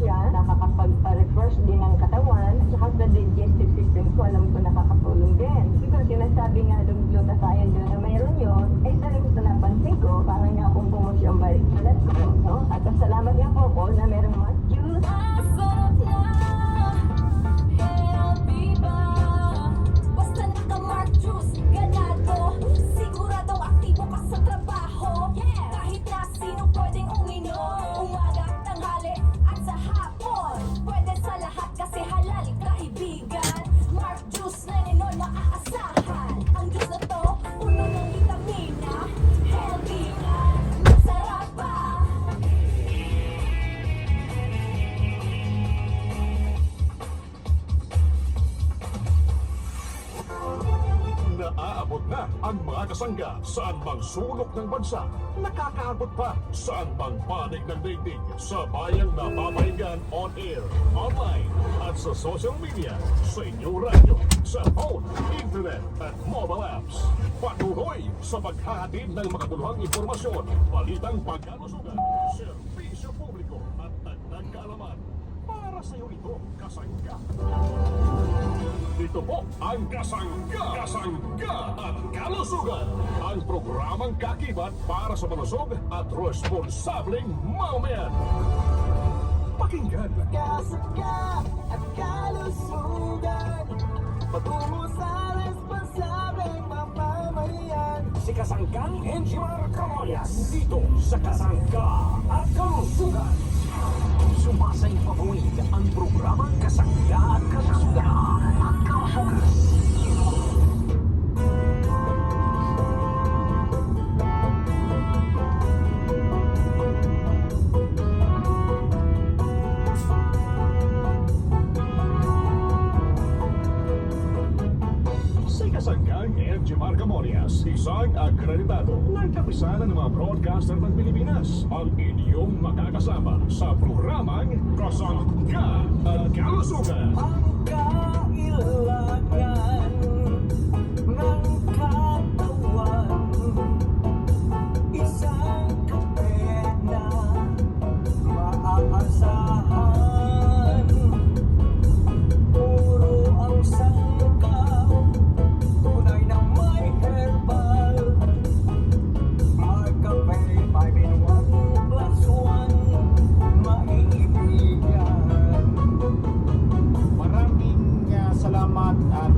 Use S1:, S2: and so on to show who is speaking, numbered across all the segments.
S1: siya, nakakapagpa-refresh din ng katawan, saka sa digestive system ko, alam ko nakakatulong din. Because sinasabi nga ng glutathione doon na mayroon yun, eh talagang sa napansin ko, parang nga akong pumusyo ang balik balat ko, no? At salamat nga po ko na mayroong mga juice.
S2: Healthy ba? Basta naka-Mark Juice, ganado. Siguradong aktibo ka sa trabaho. Kahit na sino pwedeng uminom. Umaga, tanghali, at sa hapon. Pwede sa lahat kasi halal kaibigan. Mark Juice na ninoy maaasahan. Ang juice na to, puno ng vitamina. Healthy na, masarap pa.
S3: Naaabot na ang mga kasangga saan mang sulok ng bansa. Nakakaabot pa saan mang panig ng daigdig sa bayang napapahinggan on air, online, at sa social media, sa inyong radyo, sa phone, internet, at mobile apps. Patuloy sa paghahatid ng makabuluhang impormasyon, balitang pagkalusugan, serbisyo publiko, at dagdag kaalaman. Para sa iyo ito, kasangga. Ito po ang Kasangga at Kalusugan. Ang programang kakibat para sa malusog at responsableng mamamayan. Pakinggan.
S4: Kasangga at Kalusugan, patungo sa responsableng mamamayan.
S3: Si Kasanggang Engineer Camoyas dito sa Kasangga at Kalusugan. Sumasay patuwid ang programang Kasangga at Kalusugan. Si Kasanggang Engie Margamorias, isang akreditado ng kapisanan ng mga broadcaster ng Pilipinas. Ang inyong makakasama sa programang Kasangga at Kalusugan.
S4: Ang kailangan ng katawan, isang kape na maaasahan. Puro ang sangkaw, tunay na may herbal. Magkape, 5-in-1+1, maiibigan.
S5: Maraming salamat at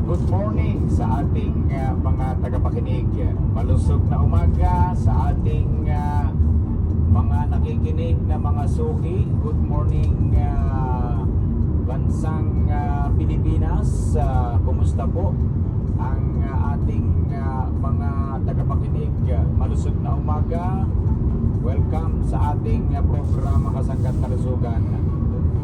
S5: good morning sa ating mga tagapakinig. Malusog na umaga sa ating mga nakikinig na mga suki. Good morning bansang Pilipinas. Kumusta po ang ating mga tagapakinig? Malusog na umaga. Welcome sa ating programa Kasangga at Kalusugan.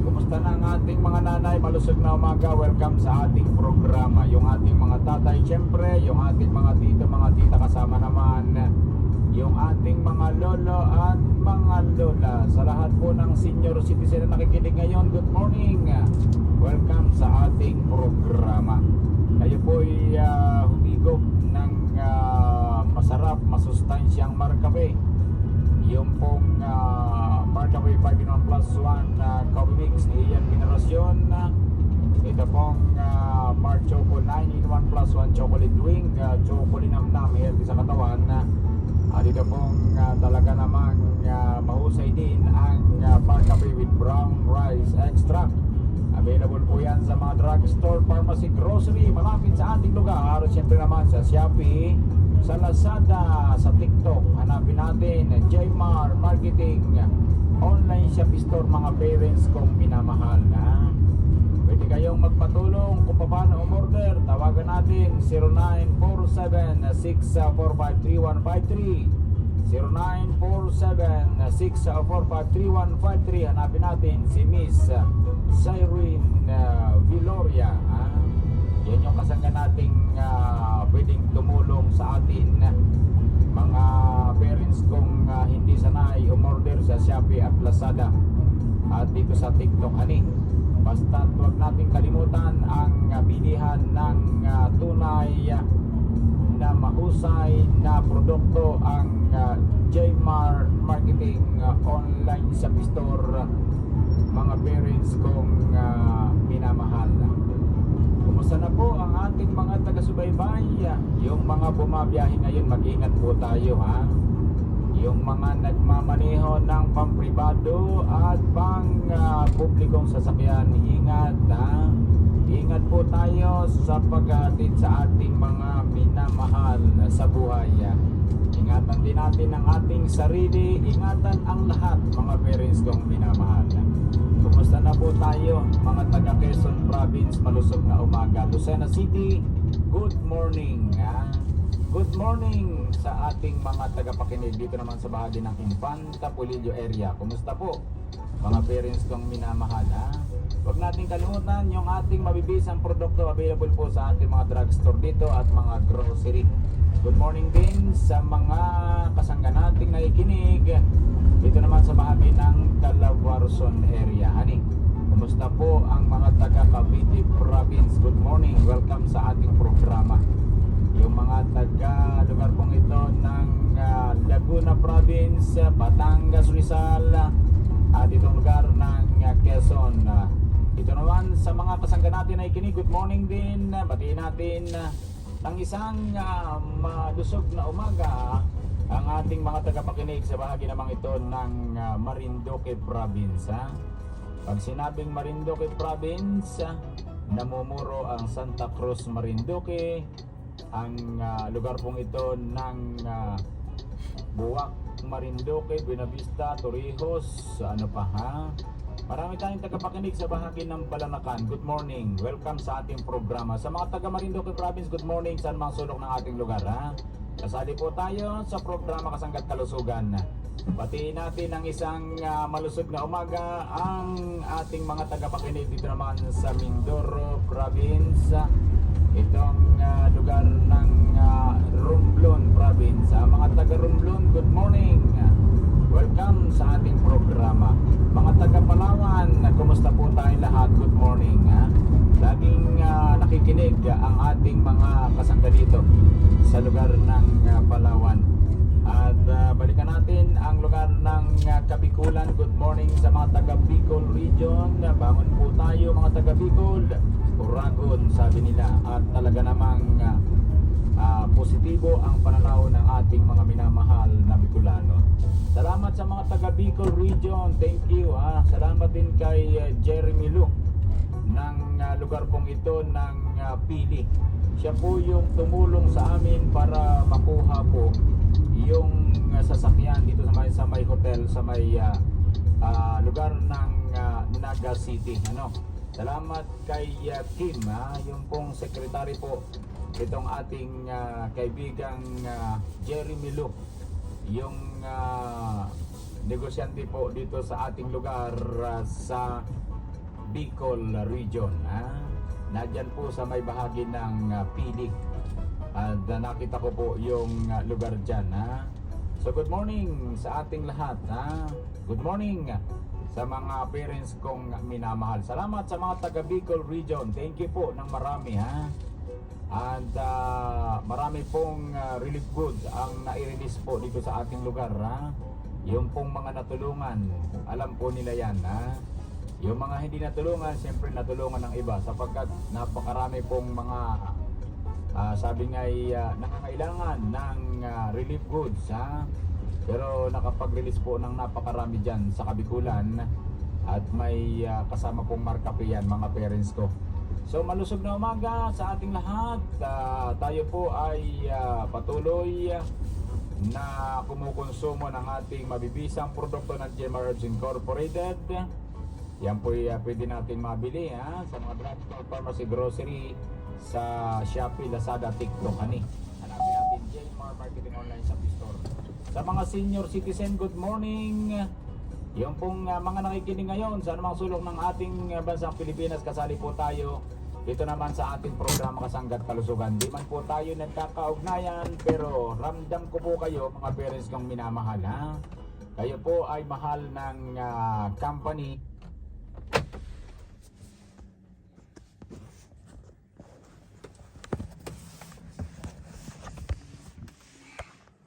S5: Kumusta na ang ating mga nanay? Malusog na umaga. Welcome sa ating programa. Yung ating mga tatay, syempre. Yung ating mga tito, mga tita, kasama naman yung ating mga lolo at mga lola. Sa lahat po ng senior citizen na nakikinig ngayon, good morning. Welcome sa ating programa. Kayo po'y humigop ng masarap, masustansyang markape. Yung pong Markape 5-in-1+1 coffee mix ni Ian Minerasyon. Ito pong Mark Choco 9-in-1+1 chocolate drink, chocolate namnam, healthy sa katawan. At ito pong talaga namang mahusay din ang Markape with brown rice extract. Available po yan sa mga drugstore, pharmacy, grocery, malapit sa ating lugar. Siyempre naman sa Shopee, sa Lazada, sa TikTok. Hanapin natin Jmar Marketing Online Shopee Store, mga parents kong minamahal. Pwede kayong magpatulong kung paano umorder. Tawagan natin 0947-645-3153, 0947-645-3153. Hanapin natin si Miss Cyrene Viloria. Yan yung kasangga nating pwedeng tumulong sa atin, mga parents kung hindi sanay umorder sa Shopee at Lazada at dito sa TikTok. Basta huwag natin kalimutan ang bilihan ng tunay na mahusay na produkto, ang Jmar Marketing Online Shopee Store. mga parents kong minamahal. Kumusta na po ang ating mga taga-subaybay? Yung mga bumabiyahe ngayon, mag-ingat po tayo ha. Yung mga nagmamaneho ng pampribado at pang publikong sasakyan, ingat ha. Ingat po tayo sa paghatid sa ating mga minamahal sa buhay. Ingatan din natin ang ating sarili, ingatan ang lahat mga parents kong minamahal. Kumusta na po tayo mga taga Quezon Province, malusog na umaga. Lucena City, good morning. Good morning sa ating mga tagapakinig dito naman sa bahagi ng Infanta Polillo area. Kumusta po mga parents kong minamahal ha? Huwag natin kalimutan yung ating mabibisang produkto available po sa ating mga drugstore dito at mga grocery. Good morning din sa mga kasangga nating nakikinig dito naman sa bahagi ng Calabarzon area. Hani, kumusta po ang mga taga Cavite Province? Good morning, welcome sa ating programa. Yung mga taga lugar pong ito ng Laguna Province, Batangas, Rizal at itong lugar ng Quezon. Ito naman sa mga kasangga natin na ikinig, good morning din. Batiin natin ng isang malusog na umaga ang ating mga tagapakinig sa bahagi namang ito ng Marinduque Province. Pag sinabing Marinduque Province, namumuro ang Santa Cruz, Marinduque, ang lugar pong ito ng Buwak, Marinduque, Buenavista, Torrijos, ano pa ha? Marami tayong tagapakinig sa bahagi ng Balanacan. Good morning, welcome sa ating programa. Sa mga taga Marinduque Province, good morning sa mga sulok ng ating lugar ha? Kasali po tayo sa programa Kasanggat Kalusugan. Batiin natin ang isang malusog na umaga ang ating mga tagapakinig dito naman sa Mindoro Province. Itong lugar ng Romblon Province. Mga taga Romblon, good morning. Welcome sa ating programa. Mga taga Palawan, kumusta po tayong lahat? Good morning. Laging nakikinig ang ating mga kasangga dito sa lugar ng Palawan. At balikan natin ang lugar ng Kabikulan. Good morning sa mga taga Bicol region. Bangon po tayo mga taga Bicol. Uragon sabi nila. At talaga namang positibo ang pananaw ng ating mga minamahal na Bicolano. Salamat sa mga taga Bicol region. Thank you. Salamat din kay Jeremy Lu ng lugar pong ito ng Pili. Siya po yung tumulong sa amin para makuha po yung sasakyan dito sa may hotel sa may lugar ng Naga City. Salamat kay Kim, yung pong secretary po itong ating kaibigang Jeremy Lu, yung negosyante po dito sa ating lugar sa Bicol region. Nadyan po sa may bahagi ng Pili. At nakita ko po yung lugar dyan. So good morning sa ating lahat. Good morning sa mga parents kong minamahal. Salamat sa mga taga Bicol region. Thank you po ng marami And marami pong relief goods ang nai-release po dito sa ating lugar. Yung pong mga natulungan, alam po nila yan. Yung mga hindi natulungan, siyempre natulungan ng iba sapagkat napakarami pong mga sabi nga ay nakakailangan ng relief goods. Pero nakapag-release po ng napakarami dyan sa Kabikulan at may kasama pong markup yan mga parents ko. So malusog na umaga sa ating lahat. Tayo po ay patuloy na kumukonsumo ng ating mabibisang produkto ng GMR Herbs Incorporated. Yan po pwede natin mabili sa mga drugstore, pharmacy, grocery, sa Shopee, Lazada, TikTok. Hanapin natin GMR Marketing Online sa Store. Sa mga senior citizen, good morning. Yung pong mga nakikinig ngayon sa anumang sulok ng ating bansang Pilipinas, kasali po tayo dito naman sa ating programa Kasanggat Kalusugan. Di man po tayo nagkakaugnayan, pero ramdam ko po kayo mga parents kong minamahal. Kayo po ay mahal ng company